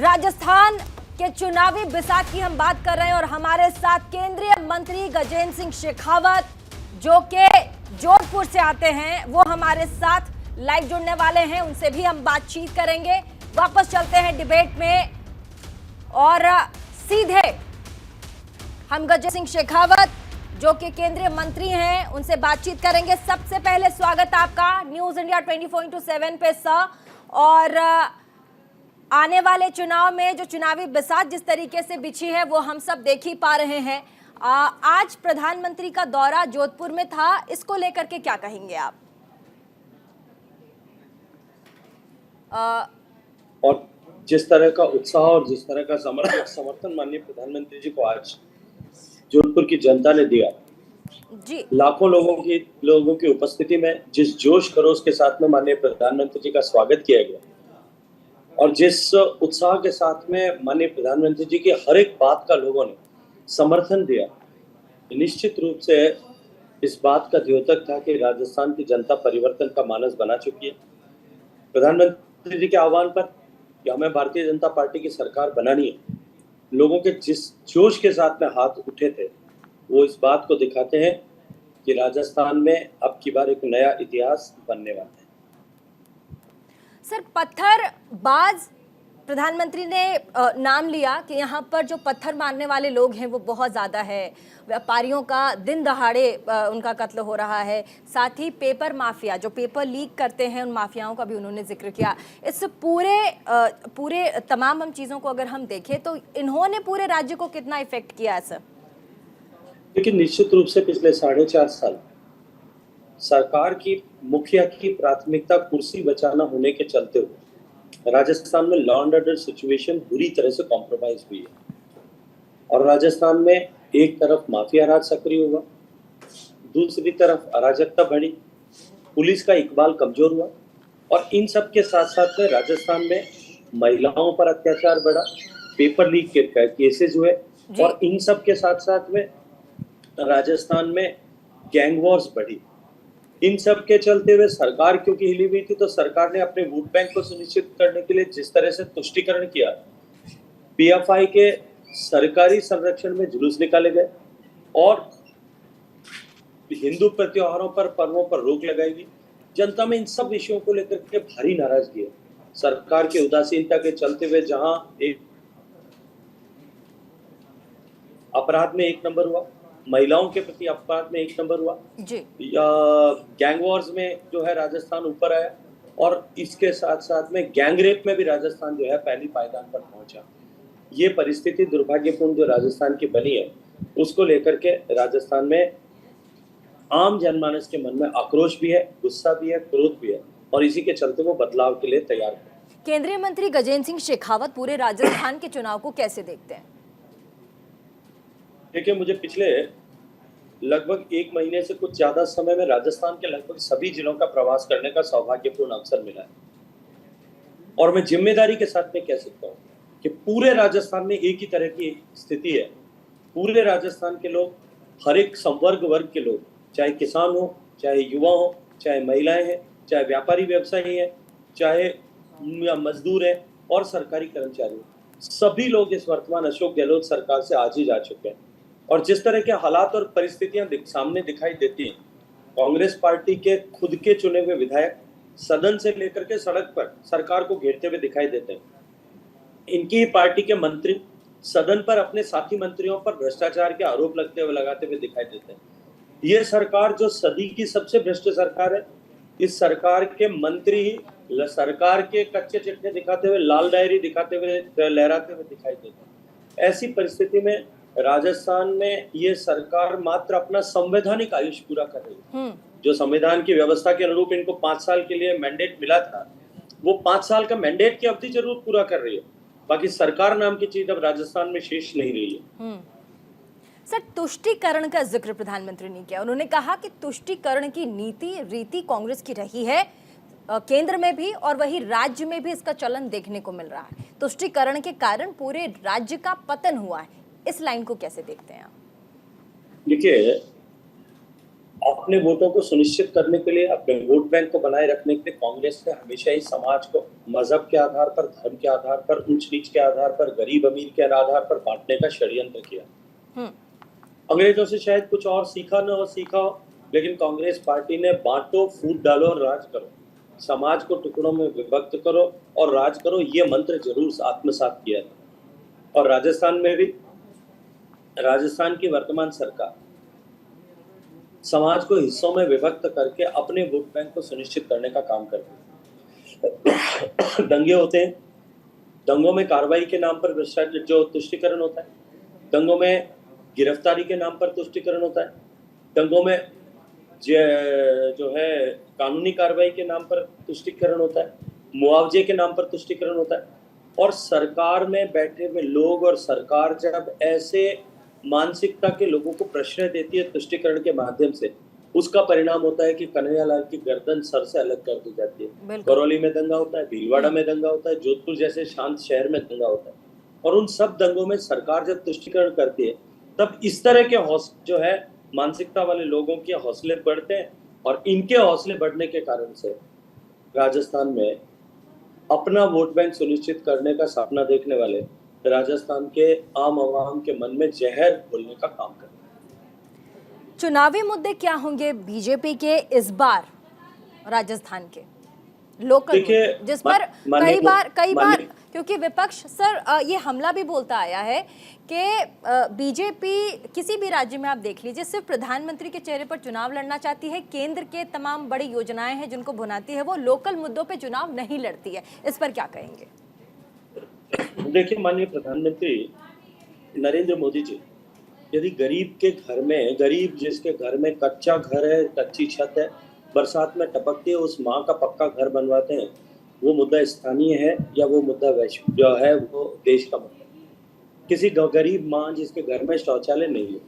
राजस्थान के चुनावी बिसात की हम बात कर रहे हैं और हमारे साथ केंद्रीय मंत्री गजेंद्र सिंह शेखावत जो कि जोधपुर से आते हैं वो हमारे साथ लाइव जुड़ने वाले हैं। उनसे भी हम बातचीत करेंगे। वापस चलते हैं डिबेट में और सीधे हम गजेंद्र सिंह शेखावत जो कि केंद्रीय मंत्री हैं उनसे बातचीत करेंगे। सबसे पहले स्वागत आपका न्यूज इंडिया 24/7 पे सर। और आने वाले चुनाव में जो चुनावी बिसात जिस तरीके से बिछी है वो हम सब देख ही पा रहे हैं। आज प्रधानमंत्री का दौरा जोधपुर में था, इसको लेकर के क्या कहेंगे आप? और जिस तरह का उत्साह और जिस तरह का समर्थन माननीय प्रधानमंत्री जी को आज जोधपुर की जनता ने दिया जी, लाखों लोगों की उपस्थिति में जिस जोश खरोश के साथ में माननीय प्रधानमंत्री जी का स्वागत किया गया और जिस उत्साह के साथ में माननीय प्रधानमंत्री जी की हर एक बात का लोगों ने समर्थन दिया, निश्चित रूप से इस बात का द्योतक था कि राजस्थान की जनता परिवर्तन का मानस बना चुकी है। प्रधानमंत्री जी के आह्वान पर कि हमें भारतीय जनता पार्टी की सरकार बनानी है, लोगों के जिस जोश के साथ में हाथ उठे थे वो इस बात को दिखाते हैं कि राजस्थान में अब की बार एक नया इतिहास बनने वाला है। सर, पत्थरबाज प्रधानमंत्री ने नाम लिया कि यहाँ पर जो पत्थर मारने वाले लोग हैं वो बहुत ज़्यादा है। व्यापारियों का दिन दहाड़े उनका कत्ल हो रहा है। साथ ही पेपर माफिया जो पेपर लीक करते हैं उन माफियाओं का भी उन्होंने जिक्र किया। इस पूरे तमाम हम चीज़ों को अगर हम देखें तो इन्होंने पूरे राज्य को कितना इफेक्ट किया है सर? लेकिन निश्चित रूप से पिछले 4.5 साल सरकार की मुखिया की प्राथमिकता कुर्सी बचाना होने के चलते हुए राजस्थान में लॉ एंड ऑर्डर सिचुएशन बुरी तरह से कॉम्प्रोमाइज हुई है और राजस्थान में एक तरफ माफिया राज सक्रिय हुआ, दूसरी तरफ अराजकता बढ़ी, पुलिस का इकबाल कमजोर हुआ और इन सब के साथ साथ में राजस्थान में महिलाओं पर अत्याचार बढ़ा, पेपर लीक के केसेस हुए और इन सब के साथ साथ में राजस्थान में गैंग वॉर्स बढ़ी। इन सब के चलते हुए सरकार क्योंकि हिली हुई थी तो सरकार ने अपने वोट बैंक को सुनिश्चित करने के लिए जिस तरह से तुष्टीकरण किया, पीएफआई के सरकारी संरक्षण में जुलूस निकाले गए और हिंदू त्योहारों पर पर्वों पर रोक लगाई गई। जनता में इन सब विषयों को लेकर के भारी नाराजगी है। सरकार की उदासीनता के चलते हुए जहां एक अपराध में 1 नंबर हुआ, महिलाओं के प्रति अपराध में 1 नंबर हुआ जी, या गैंग वॉर्स में जो है राजस्थान ऊपर आया और इसके साथ साथ में गैंग रेप में भी राजस्थान जो है पहली पायदान पर पहुंचा। ये परिस्थिति दुर्भाग्यपूर्ण जो राजस्थान की बनी है उसको लेकर के राजस्थान में आम जनमानस के मन में आक्रोश भी है, गुस्सा भी है, क्रोध भी है और इसी के चलते वो बदलाव के लिए तैयार है। केंद्रीय मंत्री गजेंद्र सिंह शेखावत पूरे राजस्थान के चुनाव को कैसे देखते हैं? देखिए, मुझे पिछले लगभग 1 महीने से कुछ ज्यादा समय में राजस्थान के लगभग सभी जिलों का प्रवास करने का सौभाग्यपूर्ण अवसर मिला है और मैं जिम्मेदारी के साथ में कह सकता हूँ कि पूरे राजस्थान में एक ही तरह की स्थिति है। पूरे राजस्थान के लोग, हर एक वर्ग के लोग, चाहे किसान हो, चाहे युवा हो, चाहे महिलाएं हैं, चाहे व्यापारी व्यवसायी हैं, चाहे मजदूर हैं और सरकारी कर्मचारी, सभी लोग इस वर्तमान अशोक गहलोत सरकार से आज ही जा चुके हैं। और जिस तरह के हालात और परिस्थितियां सामने दिखाई देती हैं, कांग्रेस पार्टी के खुद के चुने हुए विधायक सदन से लेकर के सड़क पर सरकार को घेरते हुए दिखाई देते हैं। इनकी ही पार्टी के मंत्री सदन पर अपने साथी मंत्रियों पर भ्रष्टाचार के आरोप लगाते हुए दिखाई देते हैं। ये सरकार जो सदी की सबसे भ्रष्ट सरकार है, इस सरकार के मंत्री ही सरकार के कच्चे चिट्ठे दिखाते हुए, लाल डायरी दिखाते हुए, लहराते हुए दिखाई देते हैं। ऐसी परिस्थिति में राजस्थान में ये सरकार मात्र अपना संवैधानिक आयुष्य पूरा कर रही है। जो संविधान की व्यवस्था के अनुरूप इनको 5 साल के लिए मैंडेट मिला था, वो 5 साल का मैंडेट की अवधि जरूर पूरा कर रही है, बाकी सरकार नाम की चीज अब राजस्थान में शेष नहीं रही है। सर, तुष्टीकरण का जिक्र प्रधानमंत्री ने किया। उन्होंने कहा कि तुष्टीकरण की नीति रीति कांग्रेस की रही है, केंद्र में भी और वही राज्य में भी इसका चलन देखने को मिल रहा है। तुष्टीकरण के कारण पूरे राज्य का पतन हुआ है। इस लाइन को कैसे देखते हैं आप? देखिए, अपने वोटों को सुनिश्चित करने के लिए, अपने वोट बैंक को बनाए रखने के लिए कांग्रेस ने हमेशा ही समाज को मजहब के आधार पर, धर्म के आधार पर, ऊंच नीच के आधार पर, गरीब अमीर के आधार पर बांटने का षड्यंत्र किया। अंग्रेजों से शायद कुछ और सीखा न हो सीखा हो, लेकिन कांग्रेस पार्टी ने बांटो, फूट डालो और राज करो, समाज को टुकड़ों में विभक्त करो और राज करो, ये मंत्र जरूर आत्मसात किया है। और राजस्थान में भी राजस्थान की वर्तमान सरकार समाज को हिस्सों में विभक्त करके अपने वोट बैंक को सुनिश्चित करने का काम करती है। दंगे होते हैं, दंगों में कार्रवाई के नाम पर भ्रष्टाचार जो तुष्टीकरण होता है, दंगों में गिरफ्तारी के नाम पर तुष्टीकरण होता है, दंगों में जो है कानूनी कार्रवाई के नाम पर तुष्टीकरण होता है, मुआवजे के नाम पर तुष्टीकरण होता है। और सरकार में बैठे हुए लोग और सरकार जब ऐसे मानसिकता के लोगों को प्रश्रय देती है तुष्टीकरण के माध्यम से, उसका परिणाम होता है कि कन्हैयालाल की गर्दन सर से अलग कर दी जाती है। करौली में दंगा होता है, भीलवाड़ा में दंगा होता है, जोधपुर जैसे शांत शहर में दंगा होता है। और उन सब दंगों में सरकार जब तुष्टीकरण करती है, तब इस तरह के जो है मानसिकता वाले लोगों के हौसले बढ़ते हैं। और इनके हौसले बढ़ने के कारण से राजस्थान में अपना वोट बैंक सुनिश्चित करने का सपना देखने वाले राजस्थान के आम आवाम के मन में जहर घोलने का काम कर रहे हैं। चुनावी मुद्दे क्या होंगे बीजेपी के इस बार राजस्थान के लोकल मुद्दे, जिस पर कई बार क्योंकि विपक्ष सर ये हमला भी बोलता आया है कि बीजेपी किसी भी राज्य में आप देख लीजिए सिर्फ प्रधानमंत्री के चेहरे पर चुनाव लड़ना चाहती है, केंद्र के तमाम बड़ी योजनाएं हैं जिनको भुनाती है, वो लोकल मुद्दों पे चुनाव नहीं लड़ती है। इस पर क्या कहेंगे? देखिए, माननीय प्रधानमंत्री नरेंद्र मोदी जी यदि गरीब के घर में, गरीब जिसके घर में कच्चा घर है, कच्ची छत है, बरसात में टपकती है, उस माँ का पक्का घर बनवाते हैं, वो मुद्दा स्थानीय है या वो मुद्दा वैश्विक जो है वो देश का मुद्दा है। किसी गरीब माँ जिसके घर में शौचालय नहीं है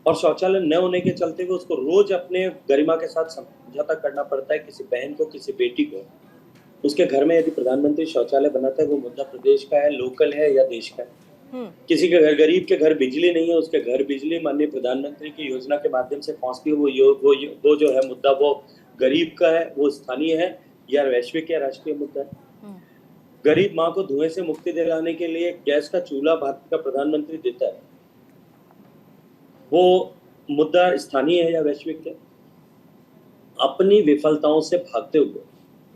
और शौचालय न होने के चलते हुए उसको रोज अपने गरिमा के साथ समझौता करना पड़ता है, किसी बहन को, किसी बेटी को, उसके घर में यदि प्रधानमंत्री शौचालय बनाता है, वो मुद्दा प्रदेश का है, लोकल है या देश का है। किसी के घर, गरीब के घर बिजली नहीं है, उसके घर बिजली माननीय प्रधानमंत्री की योजना के माध्यम से पहुंचती है, वो जो है मुद्दा वो गरीब का है, वो स्थानीय है या वैश्विक या राष्ट्रीय मुद्दा है। गरीब माँ को धुएं से मुक्ति दिलाने के लिए गैस का चूल्हा भारत का प्रधानमंत्री देता है, वो मुद्दा स्थानीय है या वैश्विक है। अपनी विफलताओं से भागते हुए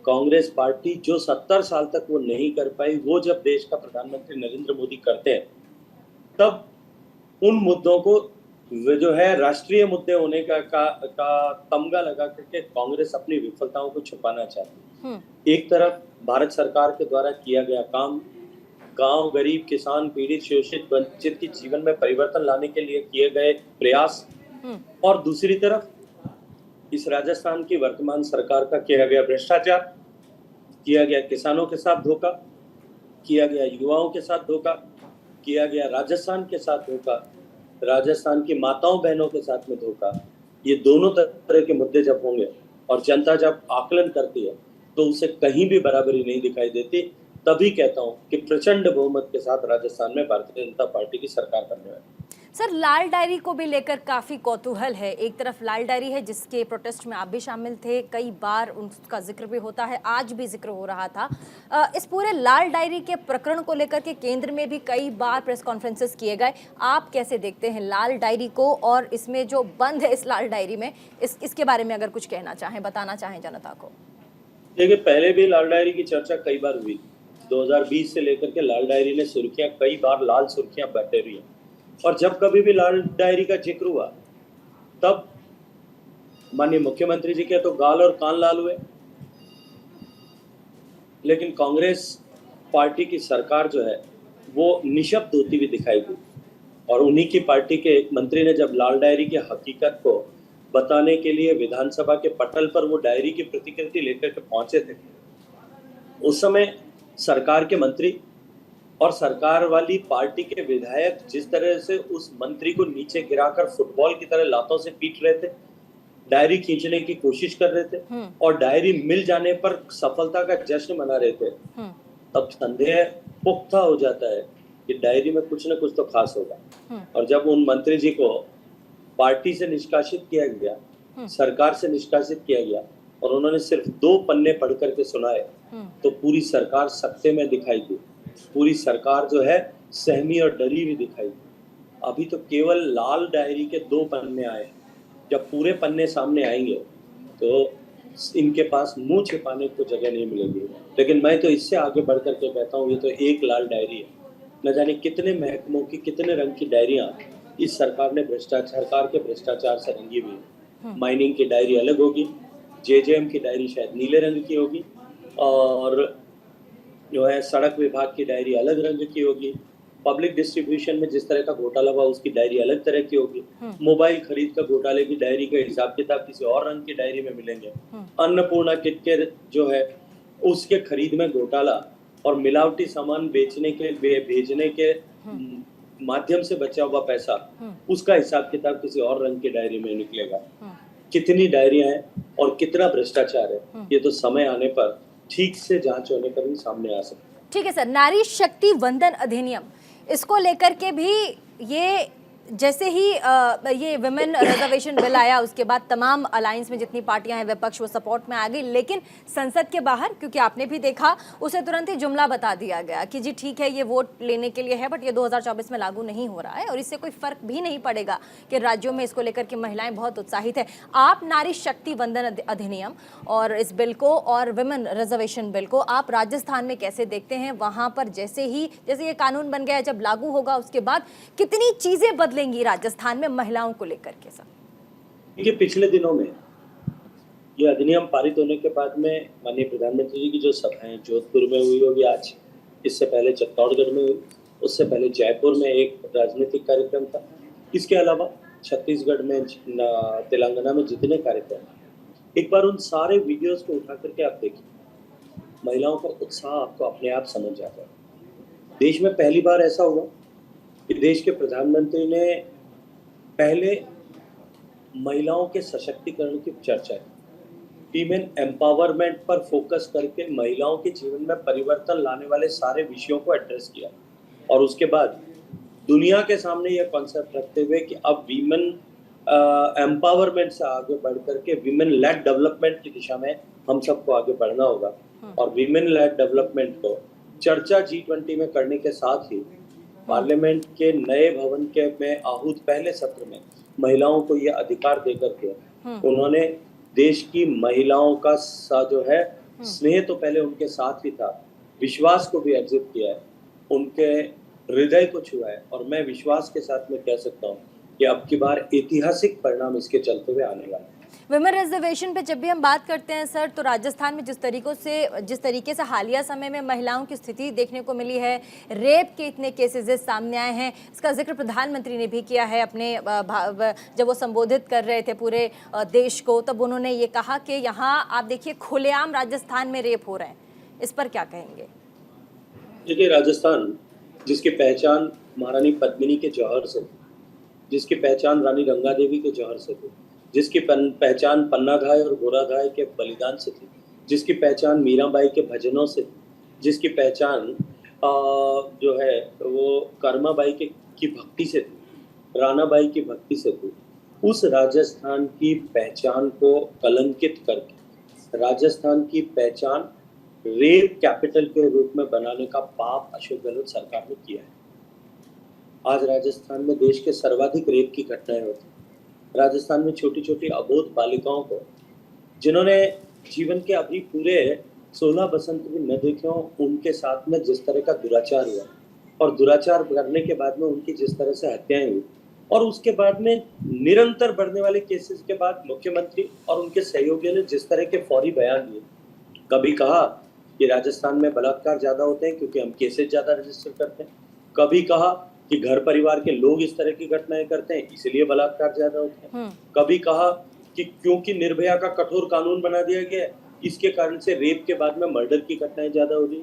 कांग्रेस पार्टी जो 70 साल तक वो नहीं कर पाई, वो जब देश का प्रधानमंत्री नरेंद्र मोदी करते हैं, तब उन मुद्दों को जो है राष्ट्रीय मुद्दे होने का तमगा लगा करके कांग्रेस अपनी विफलताओं को छुपाना चाहती है। एक तरफ भारत सरकार के द्वारा किया गया काम, गांव, गरीब, किसान, पीड़ित, शोषित, वंचित के जीवन में परिवर्तन लाने के लिए किए गए प्रयास, और दूसरी तरफ इस राजस्थान की वर्तमान सरकार का किया गया भ्रष्टाचार, किया गया किसानों के साथ धोखा, किया गया युवाओं के साथ धोखा, किया गया राजस्थान के साथ धोखा, राजस्थान की माताओं बहनों के साथ में धोखा। ये दोनों तरह के मुद्दे जब होंगे और जनता जब आकलन करती है तो उसे कहीं भी बराबरी नहीं दिखाई देती। तभी कहता हूं कि प्रचंड बहुमत के साथ राजस्थान में भारतीय जनता पार्टी की सरकार बनने वाली है। सर, लाल डायरी को भी लेकर काफी कौतूहल है। एक तरफ लाल डायरी है जिसके प्रोटेस्ट में आप भी शामिल थे, कई बार उसका जिक्र भी होता है, आज भी जिक्र हो रहा था। इस पूरे लाल डायरी के प्रकरण को लेकर के केंद्र में भी कई बार प्रेस कॉन्फ्रेंसेस किए गए। आप कैसे देखते हैं लाल डायरी को और इसमें जो बंद है इस लाल डायरी में, इसके बारे में अगर कुछ कहना चाहें, बताना चाहें जनता को? देखिए, पहले भी लाल डायरी की चर्चा कई बार हुई। 2020 से लेकर के लाल डायरी ने सुर्खियां, कई बार लाल सुर्खियां बटोरी हैं, और जब कभी भी लाल डायरी का जिक्र हुआ तब माननीय मुख्यमंत्री जी के तो गाल और कान लाल हुए, लेकिन कांग्रेस पार्टी की सरकार जो है वो निशब्द होती हुई दिखाई दी। और उन्हीं की पार्टी के एक मंत्री ने जब लाल डायरी की हकीकत को बताने के लिए विधानसभा के पटल पर वो डायरी की प्रतिकृति लेकर के पहुंचे थे, उस समय सरकार के मंत्री और सरकार वाली पार्टी के विधायक जिस तरह से उस मंत्री को नीचे गिराकर फुटबॉल की तरह लातों से पीट रहे थे, डायरी खींचने की कोशिश कर रहे थे और डायरी मिल जाने पर सफलता का जश्न मना रहे थे, तब संदेह पुख्ता हो जाता है कि डायरी में कुछ न कुछ तो खास होगा। और जब उन मंत्री जी को पार्टी से निष्कासित किया गया, सरकार से निष्कासित किया गया और उन्होंने सिर्फ 2 पन्ने पढ़ करके सुनाए तो पूरी सरकार सत्ते में दिखाई दी, पूरी सरकार जो है सहमी और डरी हुई दिखाई दी। अभी तो केवल लाल डायरी के 2 पन्ने आए, जब पूरे पन्ने सामने आएंगे तो इनके पास मुंह छिपाने को जगह नहीं मिलेगी। लेकिन मैं तो इससे आगे बढ़ करके कहता हूँ, ये तो एक लाल डायरी है। न जाने कितने महकमों की कितने रंग की डायरियां इस सरकार ने सरकार के भ्रष्टाचार से रंगी हुई है। माइनिंग की डायरी अलग होगी, जेजेएम की डायरी शायद नीले रंग की होगी और जो है सड़क विभाग की डायरी अलग रंग की होगी, पब्लिक डिस्ट्रीब्यूशन में जिस तरह का घोटाला हुआ उसकी डायरी अलग तरह की होगी, मोबाइल खरीद का घोटाले की डायरी का हिसाब किताब किसी और रंग की डायरी में मिलेंगे, अन्नपूर्णा किट के जो है उसके खरीद में घोटाला और मिलावटी सामान बेचने के भेजने के माध्यम से बचा हुआ पैसा उसका हिसाब किताब किसी और रंग की डायरी में निकलेगा। कितनी डायरियां हैं और कितना भ्रष्टाचार है, ये तो समय आने पर ठीक से जांच होने पर ही सामने आ सकता है। ठीक है सर, नारी शक्ति वंदन अधिनियम इसको लेकर के भी ये जैसे ही ये विमेन रिजर्वेशन बिल आया उसके बाद तमाम अलायंस में जितनी पार्टियां हैं विपक्ष वो सपोर्ट में आ गई, लेकिन संसद के बाहर, क्योंकि आपने भी देखा, उसे तुरंत ही जुमला बता दिया गया कि जी ठीक है ये वोट लेने के लिए है बट ये 2024 में लागू नहीं हो रहा है और इससे कोई फर्क भी नहीं पड़ेगा कि राज्यों में इसको लेकर के महिलाएं बहुत उत्साहित है। आप नारी शक्ति वंदन अधिनियम और इस बिल को और विमेन रिजर्वेशन बिल को आप राजस्थान में कैसे देखते हैं? वहां पर जैसे ये कानून बन गया है, जब लागू होगा उसके बाद कितनी चीजें बदलेंगी राजस्थान में महिलाओं को लेकर के? सर देखिए, पिछले दिनों में ये अधिनियम पारित होने के बाद में माननीय प्रधानमंत्री जी की जो सभाएं जोधपुर में हुई होगी आज, इससे पहले चित्तौड़गढ़ में हुई, उससे पहले जयपुर में एक राजनीतिक कार्यक्रम था, इसके अलावा छत्तीसगढ़ में, तेलंगाना में जितने कार्यक्रम, एक बार उन सारे वीडियोस को उठा करके आप देखिए, महिलाओं का उत्साह आपको अपने आप समझ जाता है। देश में पहली बार ऐसा हुआ कि देश के प्रधानमंत्री ने पहले महिलाओं के सशक्तिकरण की चर्चा की, वीमेन एम्पावरमेंट पर फोकस करके महिलाओं के जीवन में परिवर्तन लाने वाले सारे विषयों को एड्रेस किया और उसके बाद दुनिया के सामने यह कॉन्सेप्ट रखते हुए कि अब वीमेन एम्पावरमेंट से आगे बढ़ करके वीमेन लेड डेवलपमेंट की दिशा में हम सबको आगे बढ़ना होगा और वीमेन लेड डेवलपमेंट को चर्चा G20 में करने के साथ ही पार्लियामेंट के नए भवन के में आहूत पहले सत्र में महिलाओं को यह अधिकार देकर के उन्होंने देश की महिलाओं का जो है स्नेह तो पहले उनके साथ ही था, विश्वास को भी अर्जित किया है, उनके हृदय को छुआ है और मैं विश्वास के साथ में कह सकता हूँ कि अब की बार ऐतिहासिक परिणाम इसके चलते हुए आने वाले हैं। विमेन रिजर्वेशन पे जब भी हम बात करते हैं सर, तो राजस्थान में जिस तरीके से हालिया समय में महिलाओं की स्थिति देखने को मिली है, रेप के इतने केसेस सामने आए हैं, इसका जिक्र प्रधानमंत्री ने भी किया है अपने जब वो संबोधित कर रहे थे पूरे देश को, तब उन्होंने ये कहा कि यहाँ आप देखिए खुलेआम राजस्थान में रेप हो रहे हैं, इस पर क्या कहेंगे? देखिए, राजस्थान जिसकी पहचान महारानी पद्मिनी के जौहर से, जिसकी पहचान रानी गंगा देवी के जौहर से थी, जिसकी पहचान पन्नाधाय और गोराधाय के बलिदान से थी, जिसकी पहचान मीराबाई के भजनों से थी, जिसकी पहचान जो है वो कर्माबाई की भक्ति से थी, रानाबाई की भक्ति से थी, उस राजस्थान की पहचान को कलंकित करके राजस्थान की पहचान रेप कैपिटल के रूप में बनाने का पाप अशोक गहलोत सरकार ने किया है। आज राजस्थान में देश के सर्वाधिक रेप की घटनाएं होती हैं। राजस्थान में छोटी छोटी अबोध बालिकाओं को, जिन्होंने जीवन के अभी पूरे 16 बसंत भी न देखे हों, उनके साथ में जिस तरह का दुराचार हुआ और दुराचार करने के बाद में उनकी जिस तरह से हत्याएं हुई और उसके बाद में निरंतर बढ़ने वाले केसेस के बाद मुख्यमंत्री और उनके सहयोगियों ने जिस तरह के फौरी बयान दिए, कभी कहा कि राजस्थान में बलात्कार ज्यादा होते हैं क्योंकि हम केसेस ज्यादा रजिस्टर करते हैं, कभी कहा कि घर परिवार के लोग इस तरह की घटनाएं करते हैं इसलिए बलात्कार ज्यादा होते हैं, कभी कहा कि क्योंकि निर्भया का कठोर कानून बना दिया गया इसके कारण से रेप के बाद में मर्डर की घटनाएं ज्यादा हो रही।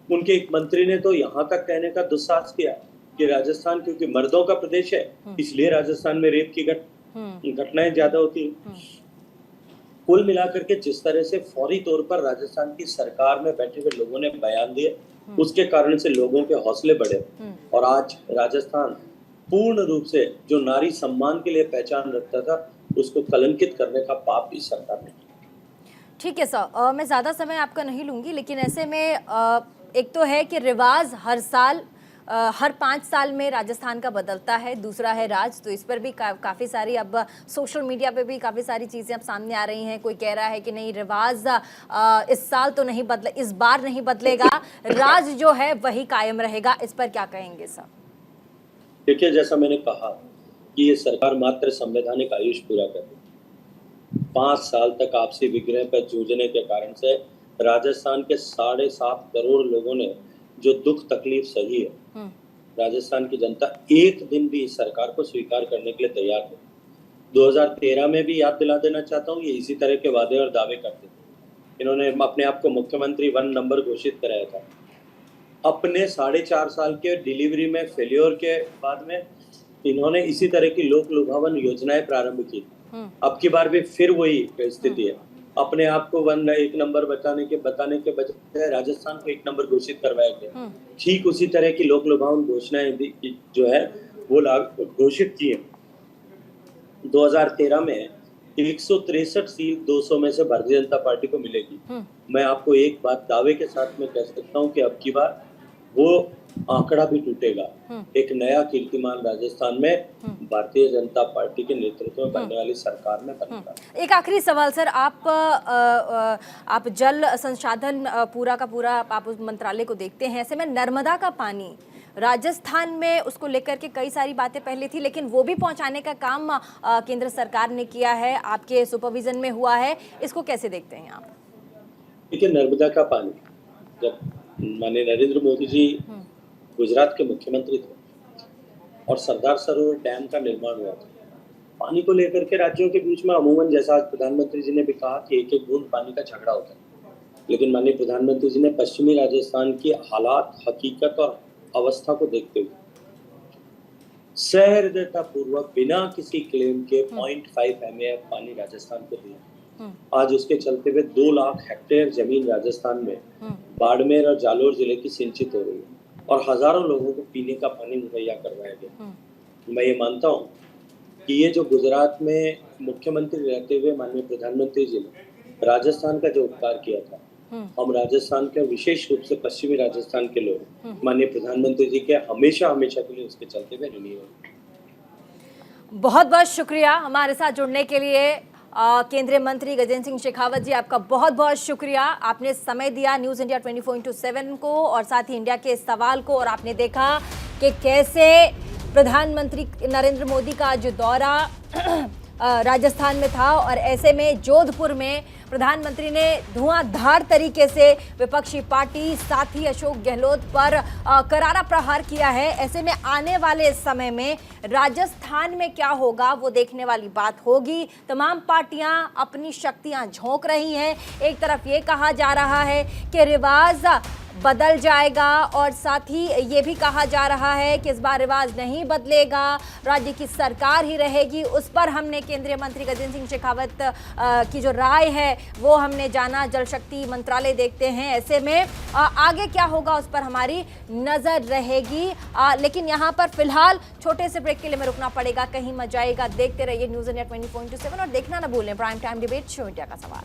उनके एक मंत्री ने तो यहाँ तक कहने का दुस्साहस किया कि राजस्थान क्योंकि मर्दों का प्रदेश है इसलिए राजस्थान में रेप की घटनाएं ज्यादा होती है। कुल मिलाकर के जिस तरह से फौरी तौर पर राजस्थान की सरकार में बैठे हुए लोगों ने बयान दिए, उसके कारण से लोगों के हौसले बढ़े और आज राजस्थान पूर्ण रूप से जो नारी सम्मान के लिए पहचान रखता था उसको कलंकित करने का पाप इस सरकार ने किया। ठीक है सर, मैं ज़्यादा समय आपका नहीं लूँगी, लेकिन ऐसे में एक तो है कि रिवाज हर साल हर 5 साल में राजस्थान का बदलता है, दूसरा है राज, तो इस पर भी काफ़ी सारी अब सोशल मीडिया पे भी काफ़ी सारी चीज़ें अब सामने आ रही हैं। कोई कह रहा है कि नहीं रिवाज इस साल तो नहीं बदले, इस बार नहीं बदलेगा, राज जो है वही कायम रहेगा। इस पर क्या कहेंगे सर? देखिए, जैसा मैंने कहा कि ये सरकार मात्र संवैधानिक आयुष पूरा कर रही है। 5 साल तक आपसी विग्रह पर जूझने के कारण से राजस्थान के 7.5 करोड़ लोगों ने जो दुख तकलीफ सही है, राजस्थान की जनता एक दिन भी इस सरकार को स्वीकार करने के लिए तैयार है। 2013 में भी याद दिला देना चाहता हूँ, ये इसी तरह के वादे और दावे करते थे। इन्होंने अपने आप को मुख्यमंत्री 1 नंबर घोषित कराया था। अपने 4.5 साल के डिलीवरी में फेल्योर के बाद में इन्होंने इसी तरह की लोक लुभावन योजनाएं प्रारंभ की। अब की बार भी फिर वही स्थिति है। अपने आप को 1 नंबर बताने के बजाय राजस्थान को 1 नंबर घोषित करवाया गया। ठीक उसी तरह की लोक लुभावन घोषणाएं जो है वो घोषित की है। 2013 में 163 सीट 200 में से भारतीय जनता पार्टी को मिलेगी। मैं आपको एक बात दावे के साथ में कह सकता हूँ कि अब की बार वो आंकड़ा भी टूटेगा। एक नया कीर्तिमान राजस्थान में भारतीय जनता पार्टी के नेतृत्व में बनने वाली सरकार में बनेगा। एक आखिरी सवाल सर, आप जल संसाधन पूरा का पूरा आप उस मंत्रालय को देखते हैं, ऐसे में नर्मदा का पानी राजस्थान में उसको लेकर के कई सारी बातें पहले थी, लेकिन वो भी पहुंचाने का काम केंद्र सरकार ने किया है, आपके सुपरविजन में हुआ है, इसको कैसे देखते हैं आप? देखिए, नर्मदा का पानी जब माननीय नरेंद्र मोदी जी गुजरात के मुख्यमंत्री थे और सरदार सरोवर डैम का निर्माण हुआ था, पानी को लेकर के राज्यों के बीच में अमूमन, जैसा आज प्रधानमंत्री जी ने भी कहा कि एक एक बूंद पानी का झगड़ा होता है, लेकिन माननीय प्रधानमंत्री जी ने पश्चिमी राजस्थान की हालात, हकीकत और अवस्था को देखते हुए सहृदयता पूर्वक बिना किसी क्लेम के 0.5 MAF पानी राजस्थान को दिया। आज उसके चलते हुए 2 लाख हेक्टेयर जमीन राजस्थान में बाड़मेर और जालोर जिले की सिंचित हो रही है और हजारों लोगों को पीने का पानी मुहैया करवाया गया। मैं ये मानता हूँ कि ये जो गुजरात में मुख्यमंत्री रहते हुए माननीय प्रधानमंत्री जी ने राजस्थान का जो उपकार किया था, हम राजस्थान के विशेष रूप से पश्चिमी राजस्थान के लोग माननीय प्रधानमंत्री जी के हमेशा हमेशा के लिए उसके चलते हुए ऋणी हैं। बहुत बहुत शुक्रिया हमारे साथ जुड़ने के लिए केंद्रीय मंत्री गजेंद्र सिंह शेखावत जी, आपका बहुत बहुत शुक्रिया। आपने समय दिया न्यूज़ इंडिया 24/7 को और साथ ही इंडिया के सवाल को, और आपने देखा कि कैसे प्रधानमंत्री नरेंद्र मोदी का जो दौरा राजस्थान में था और ऐसे में जोधपुर में प्रधानमंत्री ने धुआंधार तरीके से विपक्षी पार्टी साथी अशोक गहलोत पर करारा प्रहार किया है। ऐसे में आने वाले समय में राजस्थान में क्या होगा वो देखने वाली बात होगी। तमाम पार्टियां अपनी शक्तियां झोंक रही हैं। एक तरफ ये कहा जा रहा है कि रिवाज बदल जाएगा और साथ ही ये भी कहा जा रहा है कि इस बार रिवाज नहीं बदलेगा, राज्य की सरकार ही रहेगी। उस पर हमने केंद्रीय मंत्री गजेंद्र सिंह शेखावत की जो राय है वो हमने जाना। जल शक्ति मंत्रालय देखते हैं, ऐसे में आगे क्या होगा उस पर हमारी नजर रहेगी। लेकिन यहाँ पर फिलहाल छोटे से ब्रेक के लिए हमें रुकना पड़ेगा, कहीं मत जाइएगा। देखते रहिए न्यूज़ इंडिया 24/7 और देखना ना भूलें prime time debate show India का सवाल।